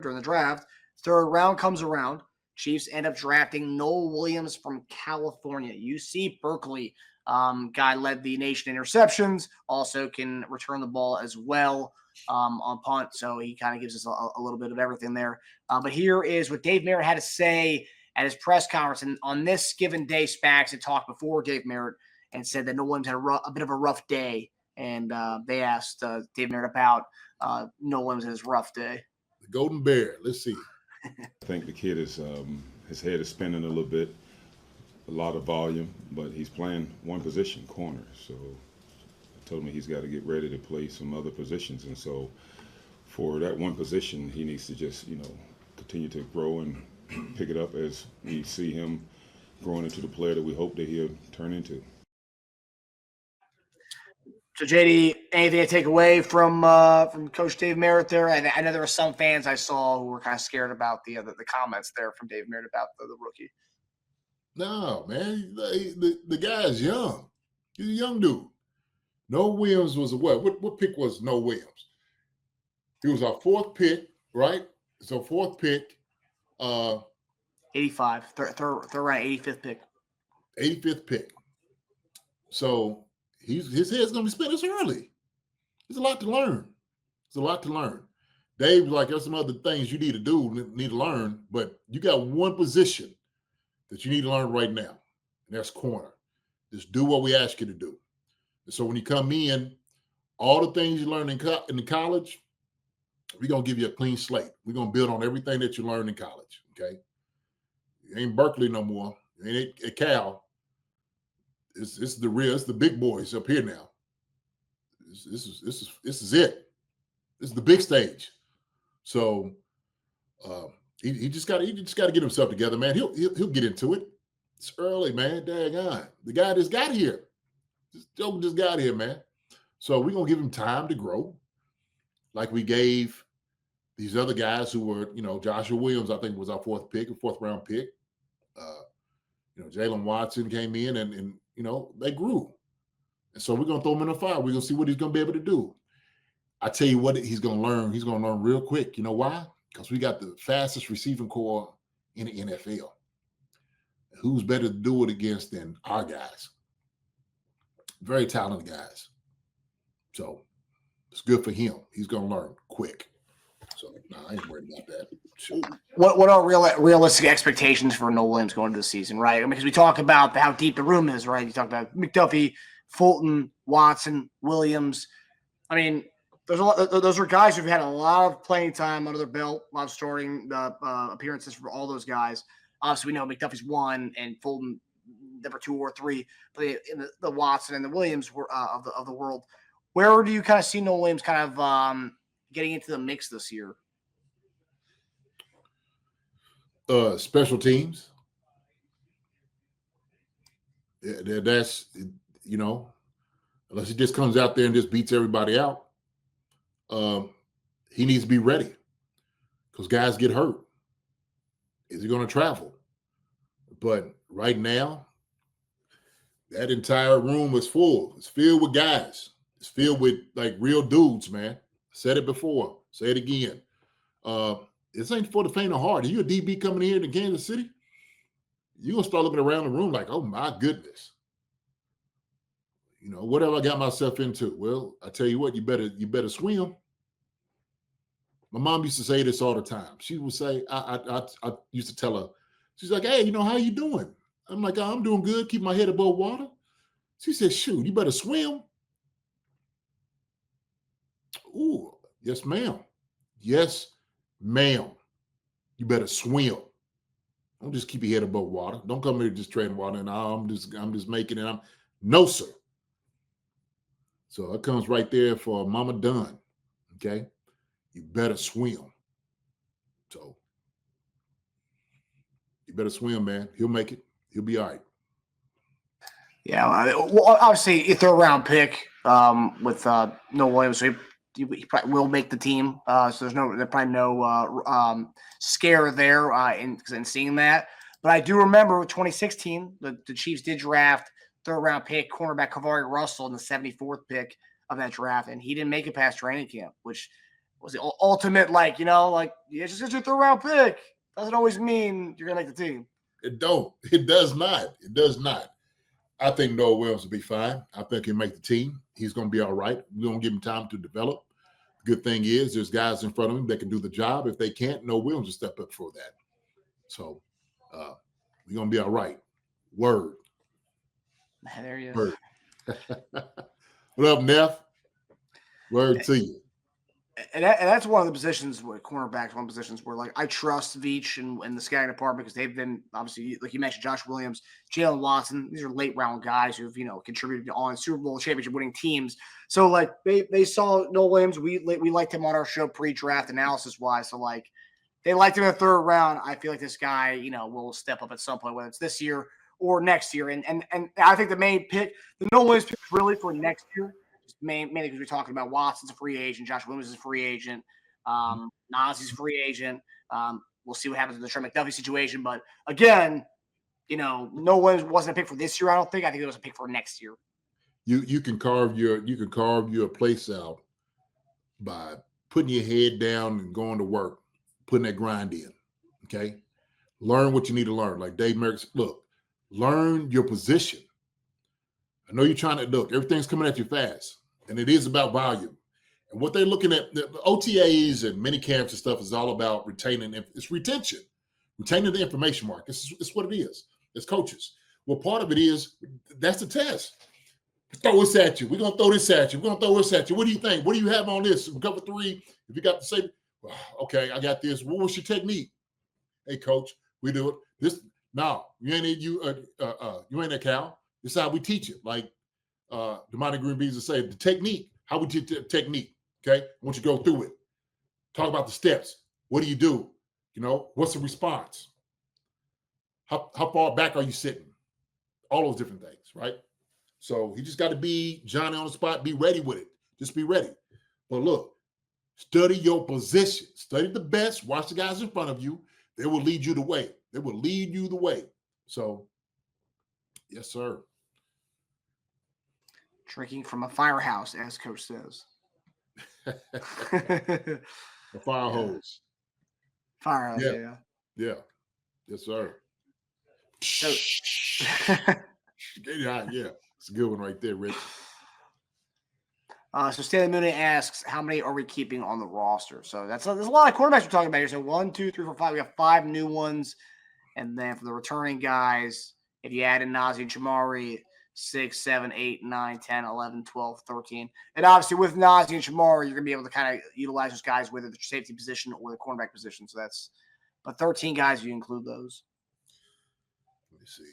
during the draft. Third round comes around. Chiefs end up drafting Nohl Williams from California. UC Berkeley guy led the nation in interceptions, also can return the ball as well on punt. So he kind of gives us a little bit of everything there. But here is what Dave Merritt had to say at his press conference. And on this given day, Spags had talked before Dave Merritt and said that Nohl Williams had a bit of a rough day. And they asked Dave Merritt about Nohl Williams and his rough day. The Golden Bear. Let's see. I think the kid is his head is spinning a little bit, a lot of volume, but he's playing one position, corner. So I told him he's got to get ready to play some other positions, and so for that one position, he needs to just continue to grow and pick it up as we see him growing into the player that we hope that he'll turn into. So, JD, anything to take away from Coach Dave Merritt there? And I know there were some fans I saw who were kind of scared about the comments there from Dave Merritt about the rookie. No, man, the guy is young. He's a young dude. Nohl Williams was a what? What pick was Nohl Williams? He was our fourth pick, right? So fourth pick. 85, third round, 85th pick. 85th pick. So his head's gonna be spinning this early. There's a lot to learn. There's a lot to learn. Dave's like, there's some other things you need to learn, but you got one position that you need to learn right now, and that's corner. Just do what we ask you to do. And so when you come in, all the things you learned in the college, we're gonna give you a clean slate. We're gonna build on everything that you learned in college. Okay, it ain't Berkeley no more. It ain't at Cal. It's the real. It's the big boys up here now. This is it. This is the big stage. So he just got to get himself together, man. He'll get into it. It's early, man. Dang on. The guy just got here. This joke just got here, man. So we're gonna give him time to grow, like we gave these other guys who were, Joshua Williams, I think was our fourth round pick. Jalen Watson came in and they grew. And so we're going to throw him in the fire. We're going to see what he's going to be able to do. I tell you what he's going to learn. He's going to learn real quick. You know why? Because we got the fastest receiving core in the NFL. Who's better to do it against than our guys? Very talented guys. So it's good for him. He's going to learn quick. So I ain't worried about that. Sure. What are realistic expectations for Nohl Williams going into the season, right? I mean, because we talk about how deep the room is, right? You talk about McDuffie, Fulton, Watson, Williams. I mean, those are guys who've had a lot of playing time under their belt, a lot of starting appearances for all those guys. Obviously, we know McDuffie's one and Fulton number 2 or 3, but the Watson and the Williams were of the world. Where do you kind of see Nohl Williams kind of getting into the mix this year? Special teams. Yeah, that's, unless he just comes out there and just beats everybody out, he needs to be ready because guys get hurt. Is he going to travel? But right now, that entire room is full. It's filled with guys. It's filled with like real dudes, man. Said it before. Say it again. This ain't for the faint of heart. If you're a DB coming here to Kansas City, you're going to start looking around the room like, oh, my goodness. What have I got myself into? Well, I tell you what, you better swim. My mom used to say this all the time. She would say, I used to tell her, she's like, hey, how you doing? I'm like, oh, I'm doing good. Keep my head above water. She said, shoot, you better swim. Ooh, yes, ma'am. Yes, ma'am. You better swim. Don't just keep your head above water. Don't come here just treading water and I'm just making it. No, sir. So it comes right there for Mama Dunn. Okay. You better swim. So you better swim, man. He'll make it. He'll be all right. Yeah. Well, obviously, a third-round pick with Nohl Williams, so he probably will make the team. So there's probably no scare there in seeing that. But I do remember 2016, the Chiefs did draft third-round pick cornerback Kavari Russell in the 74th pick of that draft, and he didn't make it past training camp, which was the ultimate, like, just get your third round pick. Doesn't always mean you're going to make the team. It don't. It does not. It does not. I think Nohl Williams will be fine. I think he'll make the team. He's going to be all right. We're going to give him time to develop. The good thing is there's guys in front of him that can do the job. If they can't, Nohl Williams will step up for that. So we're going to be all right. Word. There you go. What up, Neff? Word to you. And that's one of the positions where cornerbacks, one of the positions where, like, I trust Veach and the scouting department because they've been, obviously, like you mentioned, Josh Williams, Jalen Watson. These are late round guys who've, contributed on Super Bowl championship winning teams. So, like, they saw Nohl Williams. We liked him on our show pre-draft analysis wise. So, like, they liked him in the third round. I feel like this guy, will step up at some point, whether it's this year or next year. And I think the main pick, the Nohl Williams pick, is really for next year. Mainly because we're talking about Watson's a free agent, Josh Williams is a free agent, Nazee's a free agent. We'll see what happens with the Trey McDuffie situation. But again, Nohl Williams wasn't a pick for this year. I don't think. I think it was a pick for next year. You can carve your place out by putting your head down and going to work, putting that grind in. Okay, learn what you need to learn. Like Dave Merritt, look, learn your position. I know you're trying to look. Everything's coming at you fast. And it is about volume. And what they're looking at, the OTAs and minicamps and stuff is all about retaining. It's retention, retaining the information, Mark. It's what it is. It's coaches. Well, part of it is, that's the test. Throw this at you. We're going to throw this at you. We're going to throw this at you. What do you think? What do you have on this? Cover three. If you got the same, okay, I got this. What was your technique? Hey, coach, we do it. This, no, you ain't a cow. This is how we teach it. Like, Damani Green Bees will say, the technique, how we teach the technique, okay? I want you to go through it. Talk about the steps. What do you do? What's the response? How far back are you sitting? All those different things, right? So you just got to be Johnny on the spot, be ready with it. Just be ready. But look, study your position. Study the best. Watch the guys in front of you. They will lead you the way. They will lead you the way. So, yes, sir. Drinking from a firehouse, as Coach says. A fire hose. Firehouse, yeah. Yes, sir. So, yeah, it's a good one right there, Rich. So Stanley Mooney asks, how many are we keeping on the roster? So there's a lot of quarterbacks we're talking about here. So 1, 2, 3, 4, 5. We got 5 new ones. And then for the returning guys, if you add in Nazee and Chamari, 6, 7, 8, 9, 10, 11, 12, 13. And obviously with Nazee and Chamari, you're going to be able to kind of utilize those guys, whether the safety position or the cornerback position. So but 13 guys, you include those. Let me see.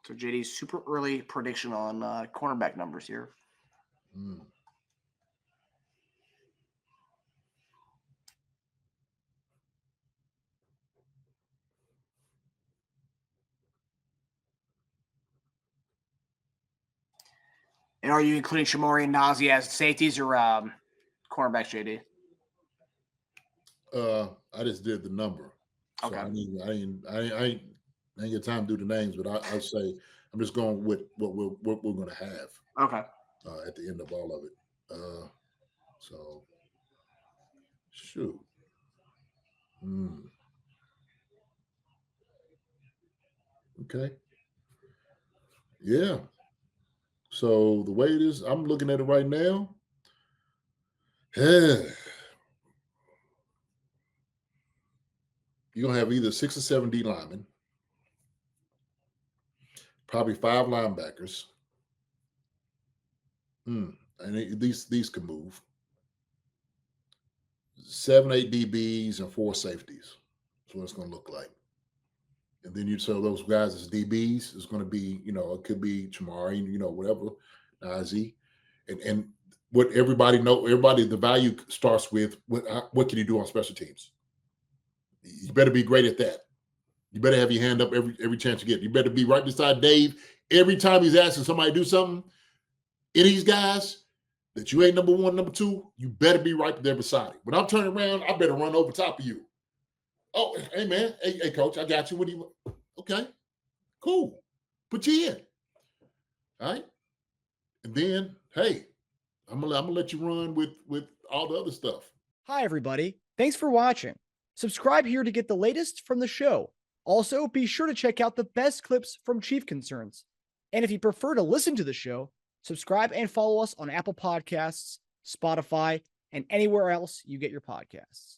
So JD's super early prediction on cornerback numbers here. And are you including Chamari and Nazee as safeties or cornerbacks, JD? I just did the number. So okay. I ain't get time to do the names, but I'll say I'm just going with what we're going to have. Okay. At the end of all of it. So shoot. Okay. Yeah. So the way it is, I'm looking at it right now. You're going to have either 6 or 7 D linemen, probably 5 linebackers. And these can move. 7, 8 DBs and 4 safeties. That's what it's going to look like. And then you tell those guys as DBs, it's going to be, it could be Chamari, whatever, Nazee. And what the value starts with, what can you do on special teams? You better be great at that. You better have your hand up every chance you get. You better be right beside Dave every time he's asking somebody to do something. Any of these guys that you ain't number 1, number 2, you better be right there beside him. When I'm turning around, I better run over top of you. Oh, hey, man. Hey, coach, I got you. What do you want? Okay, cool. Put you in. All right. And then, hey, I'm gonna let you run with all the other stuff. Hi, everybody. Thanks for watching. Subscribe here to get the latest from the show. Also, be sure to check out the best clips from Chief Concerns. And if you prefer to listen to the show, subscribe and follow us on Apple Podcasts, Spotify, and anywhere else you get your podcasts.